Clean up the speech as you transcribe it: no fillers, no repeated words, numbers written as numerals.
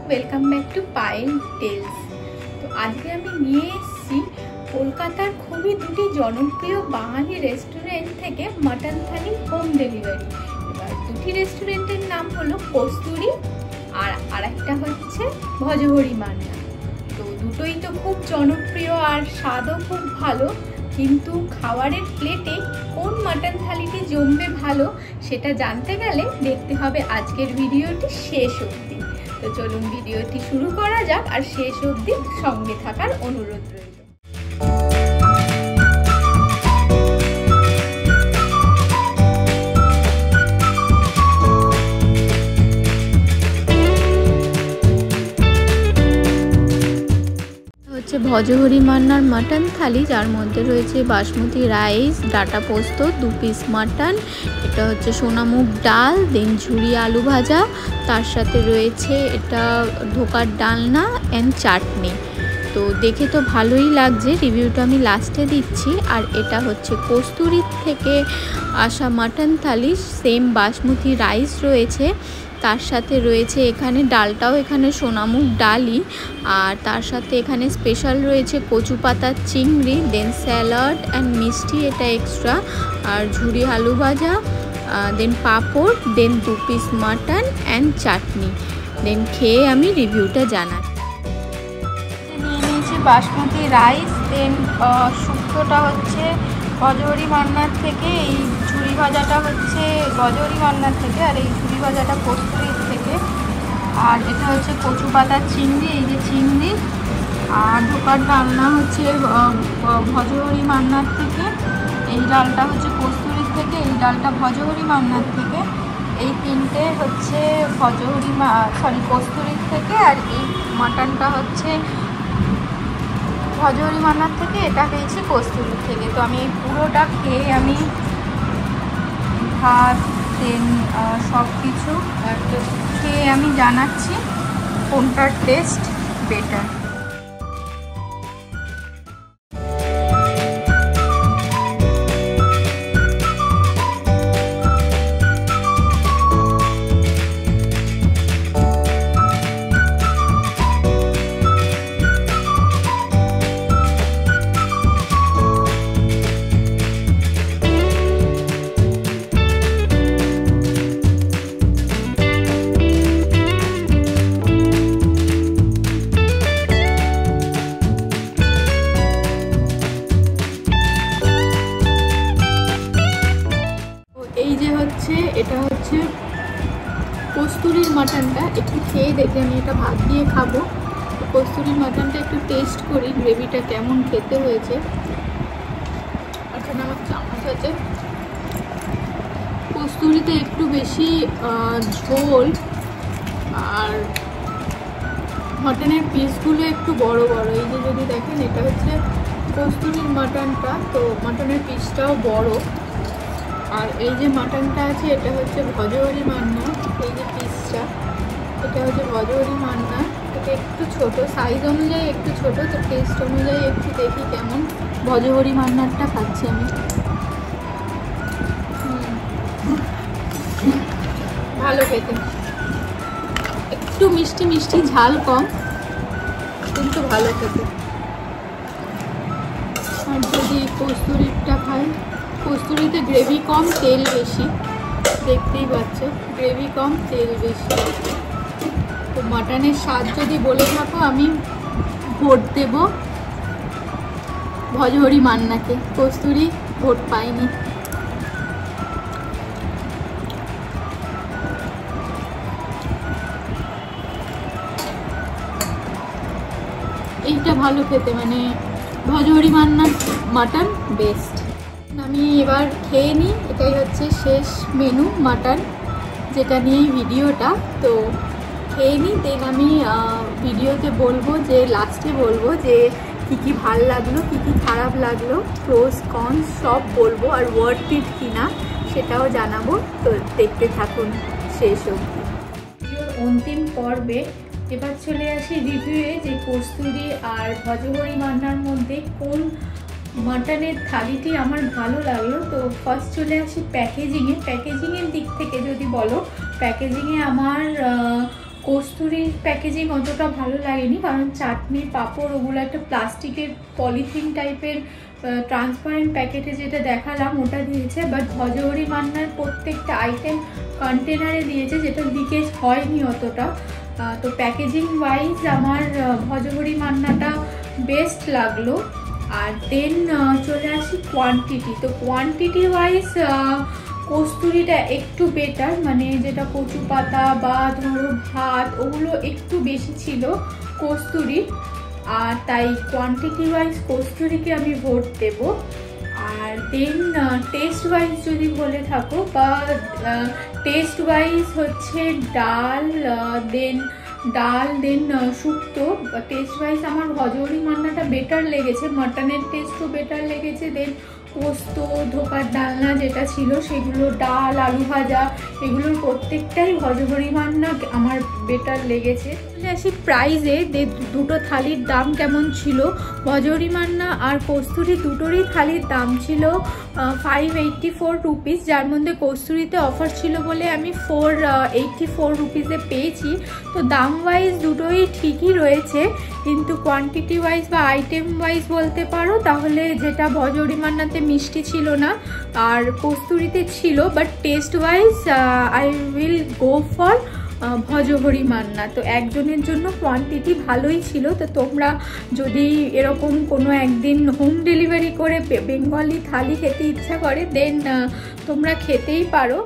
Welcome back to Payel tells. তো আজকে আমি নিয়ে এসেছি কলকাতার খুবই দুটি জনপ্রিয় বাঙালি রেস্টুরেন্ট থেকে মাটন থালি হোম ডেলিভারি। এবার দুটি রেস্টুরেন্টের নাম হলো কস্তুরি আর আরেকটা হচ্ছে ভজহরি মান্না। তো দুটোই তো খুব জনপ্রিয় আর স্বাদও খুব ভালো, কিন্তু খাবারের প্লেটে কোন মাটন থালিটি জমবে ভালো সেটা জানতে গেলে দেখতে হবে আজকের ভিডিওটি শেষ অবধি। তো চলুন ভিডিওটি শুরু করা যাক, আর শেষ অবধি সঙ্গে থাকার অনুরোধ রইল। ভজহরি মান্নার মাটন থালি, যার মধ্যে রয়েছে বাসমতি রাইস, ডাটা পোস্ত, 2 পিস মাটন, এটা হচ্ছে সোনামুগ ডাল, দেন ঝুরি আলু ভাজা, তার সাথে রয়েছে এটা ধোকার ডালনা অ্যান্ড চাটনি। তো দেখে তো ভালোই লাগছে, রিভিউটা আমি লাস্টে দিচ্ছি। আর এটা হচ্ছে কস্তুরি থেকে আসা মাটন থালি, সেম বাসমতি রাইস রয়েছে, তার সাথে রয়েছে এখানে ডালটাও এখানে সোনামুগ ডালই, আর তার সাথে এখানে স্পেশাল রয়েছে কচু পাতার চিংড়ি, দেন স্যালাড অ্যান্ড মিষ্টি এটা এক্সট্রা, আর ঝুরি আলু ভাজা, দেন পাঁপড়, দেন 2 পিস মাটন অ্যান্ড চাটনি। দেন খেয়ে আমি রিভিউটা জানাই। নিয়ে নিয়েছি বাসমতি রাইস, দেন শুক্তোটা হচ্ছে ভজহরি মান্নার থেকে, এই ঝুরি ভাজাটা হচ্ছে ভজহরি মান্নার থেকে, আর এই ঝুরি ভাজাটা কস্তুরির থেকে, আর এটা হচ্ছে কচু পাতার চিংড়ি, এই যে চিংড়ি, আর ধোকার ডালনা হচ্ছে ভজহরি মান্নার থেকে, এই ডালটা হচ্ছে কস্তুরির থেকে, এই ডালটা ভজহরি মান্নার থেকে, এই তিনটে হচ্ছে কস্তুরির থেকে, আর এই মাটনটা হচ্ছে ভজহরি মান্নার থেকে, এটা পেয়েছি কস্তুরির থেকে। তো আমি এই পুরোটা খেয়ে আমি ভাত দেন সব কিছু খেয়ে আমি জানাচ্ছি কোনটার টেস্ট বেটার। এটা হচ্ছে কস্তুরির মাটনটা, একটু খেয়ে দেখে আমি এটা ভাত দিয়ে খাবো। কস্তুরির মাটনটা একটু টেস্ট করি, গ্রেভিটা কেমন খেতে হয়েছে। এখানে আমার চামচ আছে। কস্তুরিতে একটু বেশি ঝোল, আর মাটনের পিসগুলো একটু বড় বড়। এই যে যদি দেখেন, এটা হচ্ছে কস্তুরির মাটনটা, তো মাটনের পিসটাও বড়। আর এই যে মাটনটা আছে এটা হচ্ছে ভজহরি মান্না, এই যে পিসটা এটা হচ্ছে ভজহরি মান্না, এটা একটু ছোট সাইজ অনুযায়ী, একটু ছোট, তো টেস্ট অনুযায়ী একটু দেখি কেমন। ভজহরি মান্নারটা খাচ্ছি আমি। ভালো খেতে, একটু মিষ্টি মিষ্টি, ঝাল কম, কিন্তু ভালো খেতে। আর যদি কস্তুরিটা খাই, কস্তুরিতে গ্রেভি কম তেল বেশি, দেখতেই পাচ্ছ গ্রেভি কম তেল বেশি। তো মাটনের স্বাদ যদি বলে থাকো, আমি ভোট দেব ভজহরি মান্নাকে, কস্তুরি ভোট পাইনি। এইটা ভালো খেতে, মানে ভজহরি মান্নার মাটন বেস্ট। আমি এবার খেয়ে নিই, এটাই হচ্ছে শেষ মেনু মাটন, যেটা নিয়েই ভিডিওটা। তো খেয়ে নিই, দেন আমি ভিডিওতে বলবো, যে লাস্টে বলবো যে কী কী ভাল লাগলো, কী কী খারাপ লাগলো, প্রোস কনস সব বলবো, আর ওয়ার্থ ইট কিনা সেটাও জানাবো। তো দেখতে থাকুন শেষ অবধি। ভিডিওর অন্তিম পর্বে এবার চলে আসি রিভিউয়ে, যে কস্তুরি আর ভজহরি মান্নার মধ্যে কোন মাটনের থালিটি আমার ভালো লাগলো। তো ফার্স্ট চলে আসি প্যাকেজিংয়ের দিক থেকে যদি বলো, প্যাকেজিংয়ে আমার কস্তুরির প্যাকেজিং অতটা ভালো লাগেনি, কারণ চাটনি পাঁপড় ওগুলো একটা প্লাস্টিকের পলিথিন টাইপের ট্রান্সপারেন্ট প্যাকেটে যেটা দেখালাম ওটা দিয়েছে। বাট ভজহরি মান্নার প্রত্যেকটা আইটেম কন্টেনারে দিয়েছে, যেটা লিকেজ হয়নি অতটা। তো প্যাকেজিং ওয়াইজ আমার ভজহরি মান্নাটা বেস্ট লাগলো। আর দেন চলে আসি কোয়ান্টিটি। তো কোয়ান্টিটি ওয়াইজ কস্তুরিটা একটু বেটার, মানে যেটা কচু পাতা বা ধরো ভাত ওগুলো একটু বেশি ছিল কস্তুরি, আর তাই কোয়ান্টিটি ওয়াইজ কস্তুরিকে আমি ভোট দেব। আর দেন টেস্ট ওয়াইজ যদি বলে থাকো, বা টেস্ট ওয়াইজ হচ্ছে ডাল দেন শুক্তো। টেস্ট ওয়াইজ আমার ভজহরি মান্নাটা বেটার লেগেছে, মাটনের টেস্টও বেটার লেগেছে। দেন পোস্ত ধোকার ডালনা যেটা ছিল সেগুলো, ডাল আলু ভাজা এগুলোর প্রত্যেকটাই ভজহরি মান্না আমার বেটার লেগেছে। চলে আসি প্রাইজে, দুটো থালির দাম কেমন ছিল। ভজহরি মান্না আর কস্তুরি দুটোরই থালির দাম ছিল 584 রুপিস, যার মধ্যে কস্তুরিতে অফার ছিল বলে আমি 484 রুপিসে পেয়েছি। তো দাম ওয়াইজ দুটোই ঠিকই রয়েছে, কিন্তু কোয়ান্টিটি ওয়াইজ বা আইটেম ওয়াইজ বলতে পারো তাহলে যেটা ভজহরি মান্নাতে মিষ্টি ছিল না আর কস্তুরিতে ছিল, but taste wise I will go for Bhojohori Manna. তো একজনের জন্য কোয়ান্টিটি ভালোই ছিল। তো তোমরা যদি এরকম কোনো একদিন হোম ডেলিভারি করে বেঙ্গলি থালি খেতে ইচ্ছা করে, দেন তোমরা খেতেই পারো।